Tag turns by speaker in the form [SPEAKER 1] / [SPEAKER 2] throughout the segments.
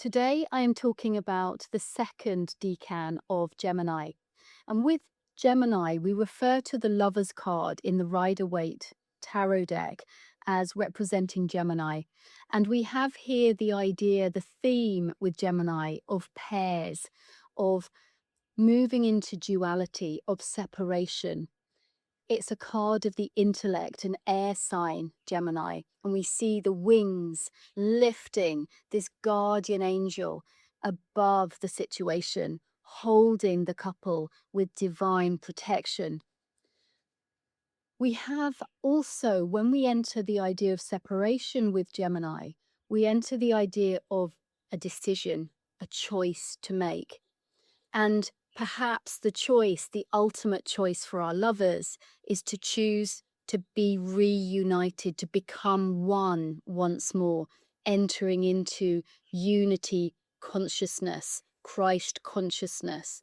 [SPEAKER 1] Today I am talking about the second decan of Gemini. And with Gemini, we refer to the Lover's card in the Rider-Waite tarot deck as representing Gemini. And we have here the idea, the theme with Gemini of pairs, of moving into duality, of separation. It's a card of the intellect, an air sign, Gemini. And we see the wings lifting this guardian angel above the situation, holding the couple with divine protection. We have also, when we enter the idea of separation with Gemini, we enter the idea of a decision, a choice to make. And perhaps the choice, the ultimate choice for our lovers, is to choose to be reunited, to become one once more, entering into unity consciousness, Christ consciousness,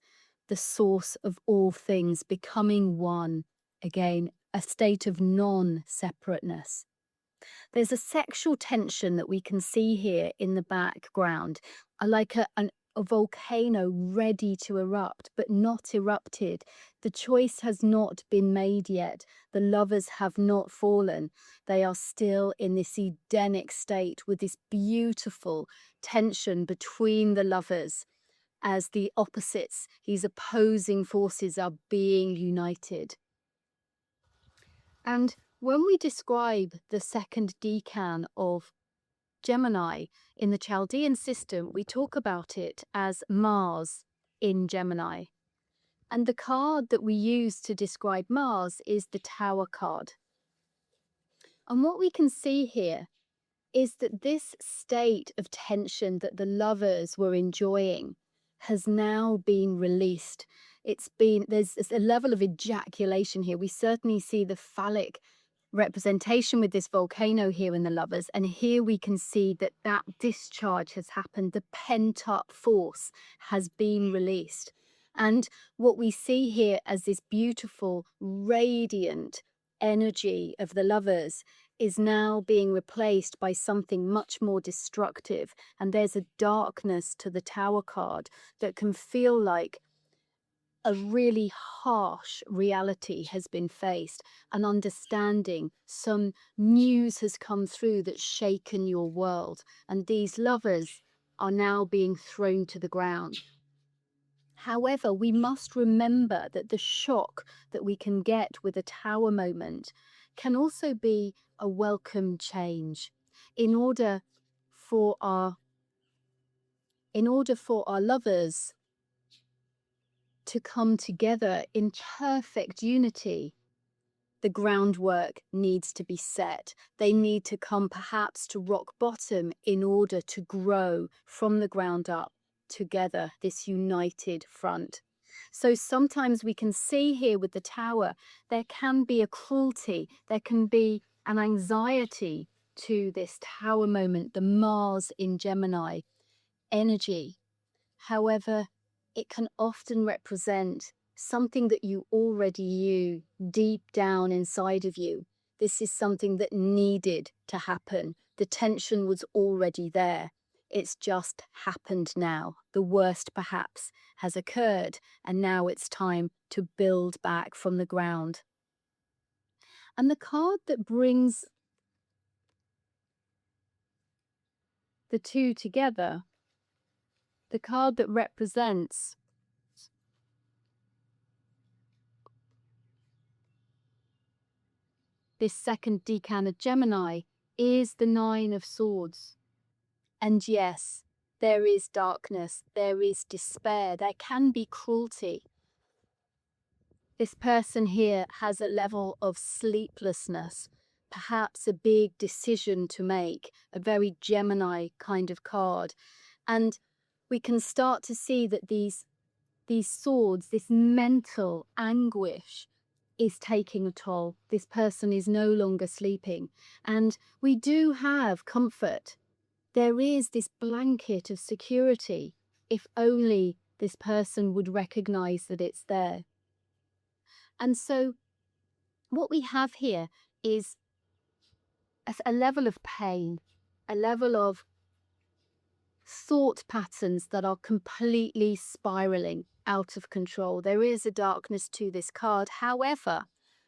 [SPEAKER 1] the source of all things, becoming one again, a state of non-separateness. There's a sexual tension that we can see here in the background, like a volcano ready to erupt, but not erupted. The choice has not been made yet. The lovers have not fallen. They are still in this Edenic state with this beautiful tension between the lovers as the opposites, these opposing forces, are being united. And when we describe the second decan of Gemini in the Chaldean system, we talk about it as Mars in Gemini. And the card that we use to describe Mars is the Tower card. And what we can see here is that this state of tension that the lovers were enjoying has now been released. There's a level of ejaculation here. We certainly see the phallic representation with this volcano here in the lovers, and here we can see that that discharge has happened. The pent-up force has been released, and what we see here as this beautiful radiant energy of the lovers is now being replaced by something much more destructive. And there's a darkness to the Tower card that can feel like a really harsh reality has been faced, an understanding, some news has come through that's shaken your world, and these lovers are now being thrown to the ground. However, we must remember that the shock that we can get with a Tower moment can also be a welcome change. In order for our lovers to come together in perfect unity, the groundwork needs to be set. They need to come perhaps to rock bottom in order to grow from the ground up together, this united front. So sometimes we can see here with the Tower, there can be a cruelty, there can be an anxiety to this Tower moment, the Mars in Gemini energy. However, it can often represent something that you already knew deep down inside of you. This is something that needed to happen. The tension was already there. It's just happened now. The worst perhaps has occurred, and now it's time to build back from the ground. And the card that brings the two together, the card that represents this second decan of Gemini, is the Nine of Swords. And yes, there is darkness, there is despair, there can be cruelty. This person here has a level of sleeplessness, perhaps a big decision to make, a very Gemini kind of card. And we can start to see that these swords, this mental anguish, is taking a toll. This person is no longer sleeping. And we do have comfort. There is this blanket of security, if only this person would recognize that it's there. And so what we have here is a level of pain, a level of thought patterns that are completely spiraling out of control. There is a darkness to this card. However,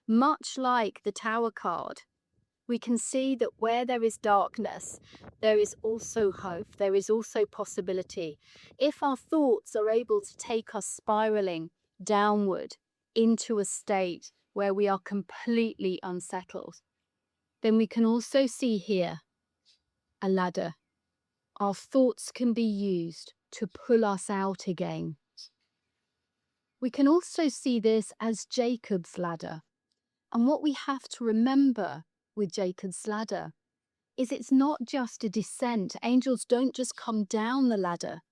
[SPEAKER 1] much like the Tower card, we can see that where there is darkness, there is also hope, there is also possibility. If our thoughts are able to take us spiraling downward into a state where we are completely unsettled, then we can also see here a ladder. Our thoughts can be used to pull us out again. We can also see this as Jacob's ladder. And what we have to remember with Jacob's ladder is it's not just a descent. Angels don't just come down the ladder,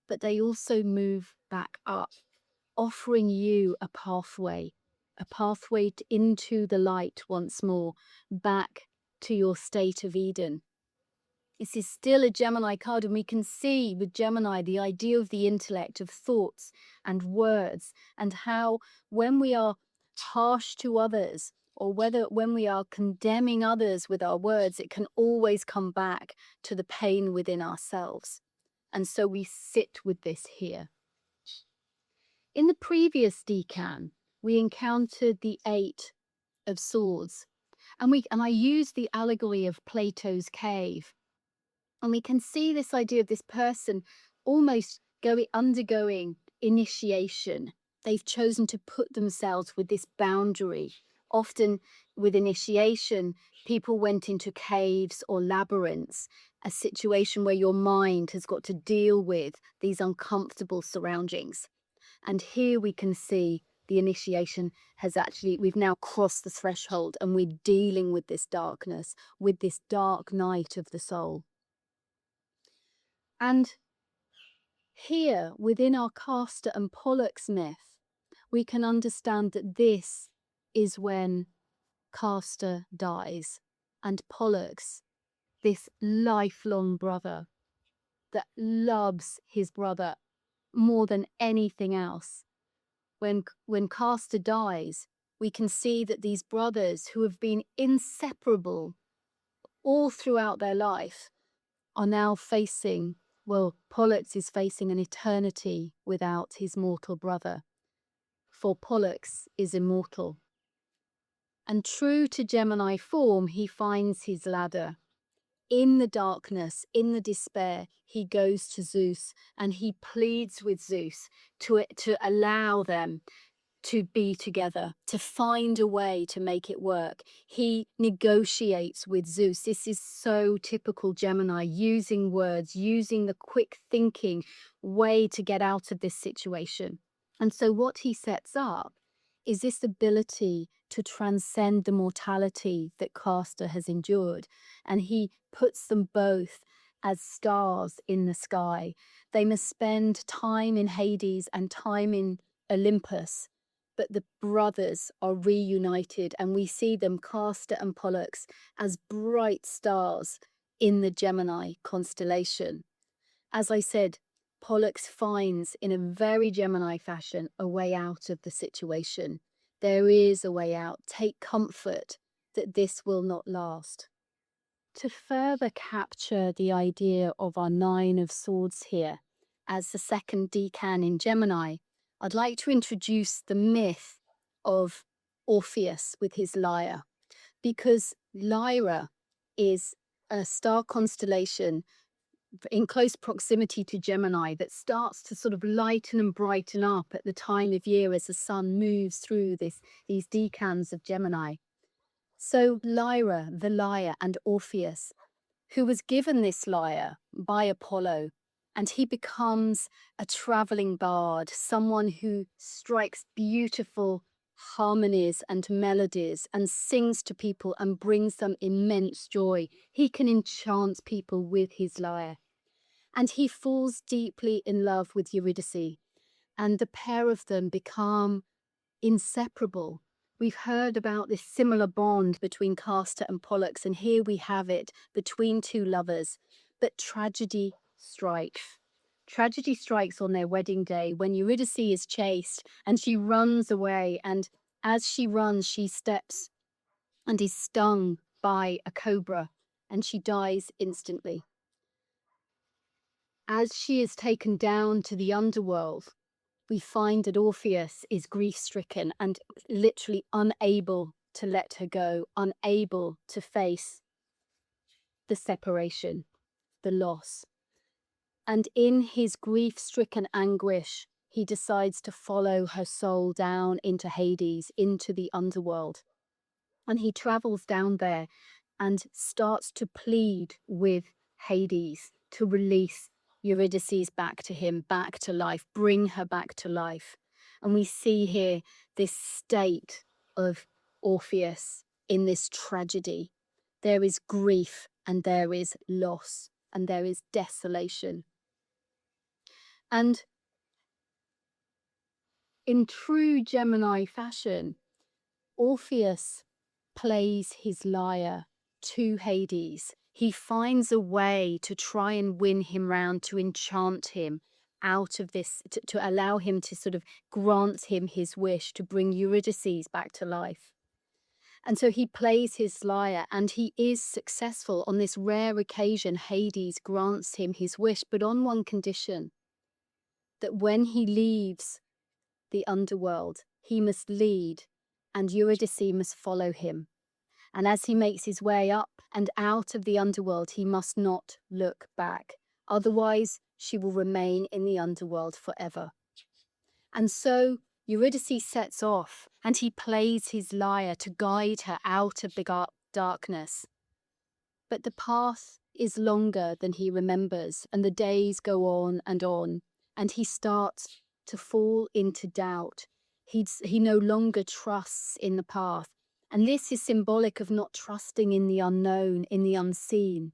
[SPEAKER 1] but they also move back up, offering you a pathway into the light once more, back to your state of Eden. This is still a Gemini card, and we can see with Gemini the idea of the intellect, of thoughts and words, and how when we are harsh to others, or when we are condemning others with our words, it can always come back to the pain within ourselves. And so we sit with this here. In the previous decan, we encountered the Eight of Swords, and I used the allegory of Plato's cave. And we can see this idea of this person almost undergoing initiation. They've chosen to put themselves with this boundary. Often with initiation, people went into caves or labyrinths, a situation where your mind has got to deal with these uncomfortable surroundings. And here we can see the initiation we've now crossed the threshold, and we're dealing with this darkness, with this dark night of the soul. And here, within our Castor and Pollux myth, we can understand that this is when Castor dies, and Pollux, this lifelong brother that loves his brother more than anything else. When Castor dies, we can see that these brothers who have been inseparable all throughout their life are now facing, well, Pollux is facing an eternity without his mortal brother, for Pollux is immortal. And true to Gemini form, he finds his ladder. In the darkness, in the despair, he goes to Zeus and he pleads with Zeus to allow them to be together, to find a way to make it work. He negotiates with Zeus. This is so typical Gemini, using words, using the quick thinking way to get out of this situation. And so what he sets up is this ability to transcend the mortality that Castor has endured. And he puts them both as stars in the sky. They must spend time in Hades and time in Olympus, but the brothers are reunited, and we see them, Castor and Pollux, as bright stars in the Gemini constellation. As I said, Pollux finds, in a very Gemini fashion, a way out of the situation. There is a way out. Take comfort that this will not last. To further capture the idea of our Nine of Swords here, as the second decan in Gemini, I'd like to introduce the myth of Orpheus with his lyre, because Lyra is a star constellation in close proximity to Gemini that starts to sort of lighten and brighten up at the time of year as the sun moves through these decans of Gemini. So Lyra, the lyre, and Orpheus, who was given this lyre by Apollo, and he becomes a traveling bard, someone who strikes beautiful harmonies and melodies and sings to people and brings them immense joy. He can enchant people with his lyre. And he falls deeply in love with Eurydice, and the pair of them become inseparable. We've heard about this similar bond between Castor and Pollux, and here we have it between two lovers. But tragedy strikes. Tragedy strikes on their wedding day when Eurydice is chased and she runs away, and as she runs, she steps and is stung by a cobra, and she dies instantly. As she is taken down to the underworld, we find that Orpheus is grief-stricken and literally unable to let her go, unable to face the separation, the loss. And in his grief-stricken anguish, he decides to follow her soul down into Hades, into the underworld. And he travels down there and starts to plead with Hades to release Eurydice back to him, back to life, bring her back to life. And we see here this state of Orpheus in this tragedy. There is grief and there is loss and there is desolation. And in true Gemini fashion, Orpheus plays his lyre to Hades. He finds a way to try and win him round, to enchant him out of this, to allow him to sort of grant him his wish to bring Eurydice back to life. And so he plays his lyre and he is successful. On this rare occasion, Hades grants him his wish, but on one condition, that when he leaves the underworld, he must lead and Eurydice must follow him. And as he makes his way up and out of the underworld, he must not look back. Otherwise, she will remain in the underworld forever. And so Eurydice sets off and he plays his lyre to guide her out of the darkness. But the path is longer than he remembers, and the days go on, and he starts to fall into doubt. He no longer trusts in the path. And this is symbolic of not trusting in the unknown, in the unseen.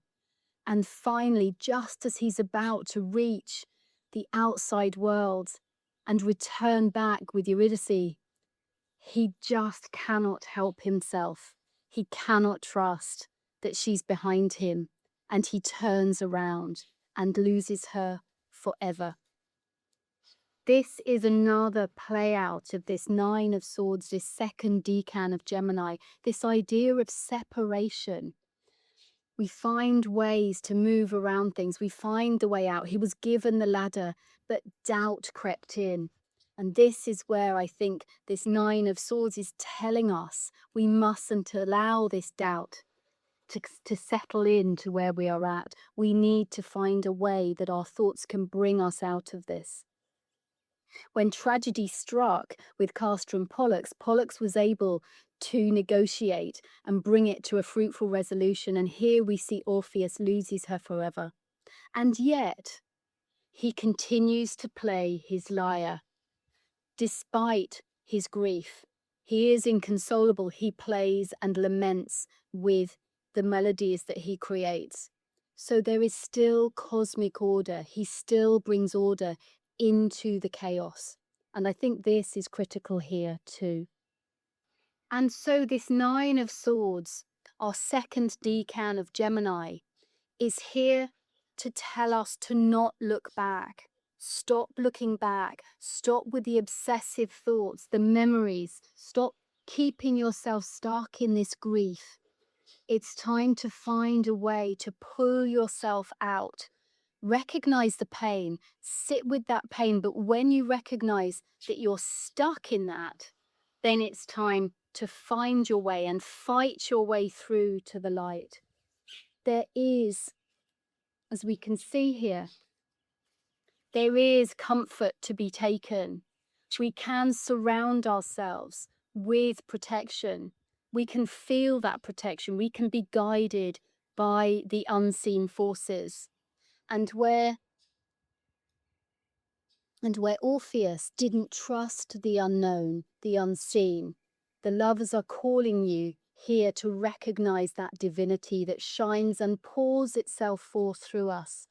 [SPEAKER 1] And finally, just as he's about to reach the outside world and return back with Eurydice, he just cannot help himself. He cannot trust that she's behind him, and he turns around and loses her forever. This is another play out of this Nine of Swords, this second decan of Gemini, this idea of separation. We find ways to move around things. We find the way out. He was given the ladder, but doubt crept in. And this is where I think this Nine of Swords is telling us we mustn't allow this doubt to settle into where we are at. We need to find a way that our thoughts can bring us out of this. When tragedy struck with Castor and Pollux, Pollux was able to negotiate and bring it to a fruitful resolution. And here we see Orpheus loses her forever. And yet, he continues to play his lyre. Despite his grief, he is inconsolable. He plays and laments with the melodies that he creates. So there is still cosmic order. He still brings order into the chaos. And I think this is critical here too. And so this Nine of Swords, our second decan of Gemini, is here to tell us to not look back. Stop looking back. Stop with the obsessive thoughts, the memories. Stop keeping yourself stuck in this grief. It's time to find a way to pull yourself out. Recognize the pain, sit with that pain, but when you recognize that you're stuck in that, then it's time to find your way and fight your way through to the light. There is, as we can see here, there is comfort to be taken. We can surround ourselves with protection. We can feel that protection. We can be guided by the unseen forces. And where Orpheus didn't trust the unknown, the unseen, the lovers are calling you here to recognize that divinity that shines and pours itself forth through us.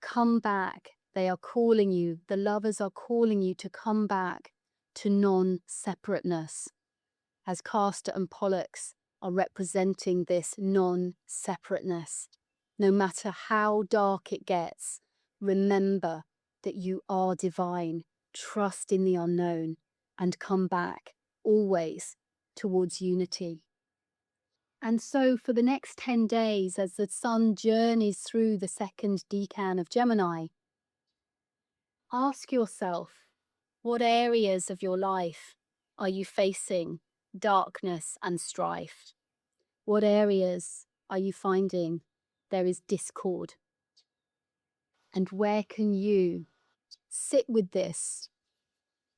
[SPEAKER 1] Come back. They are calling you. The lovers are calling you to come back to non-separateness, as Castor and Pollux are representing this non-separateness. No matter how dark it gets, remember that you are divine. Trust in the unknown and come back always towards unity. And so, for the next 10 days, as the sun journeys through the second decan of Gemini, ask yourself, what areas of your life are you facing darkness and strife? What areas are you finding there is discord? And where can you sit with this,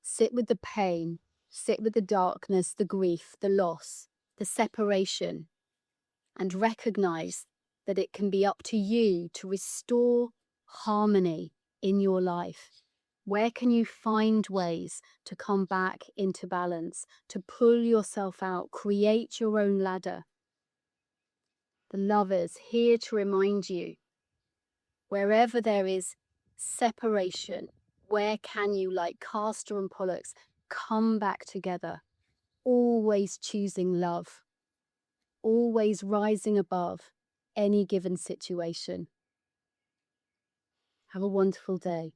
[SPEAKER 1] sit with the pain, sit with the darkness, the grief, the loss, the separation, and recognize that it can be up to you to restore harmony in your life? Where can you find ways to come back into balance, to pull yourself out, create your own ladder? The Lovers here to remind you, wherever there is separation, where can you, like Castor and Pollux, come back together, always choosing love, always rising above any given situation? Have a wonderful day.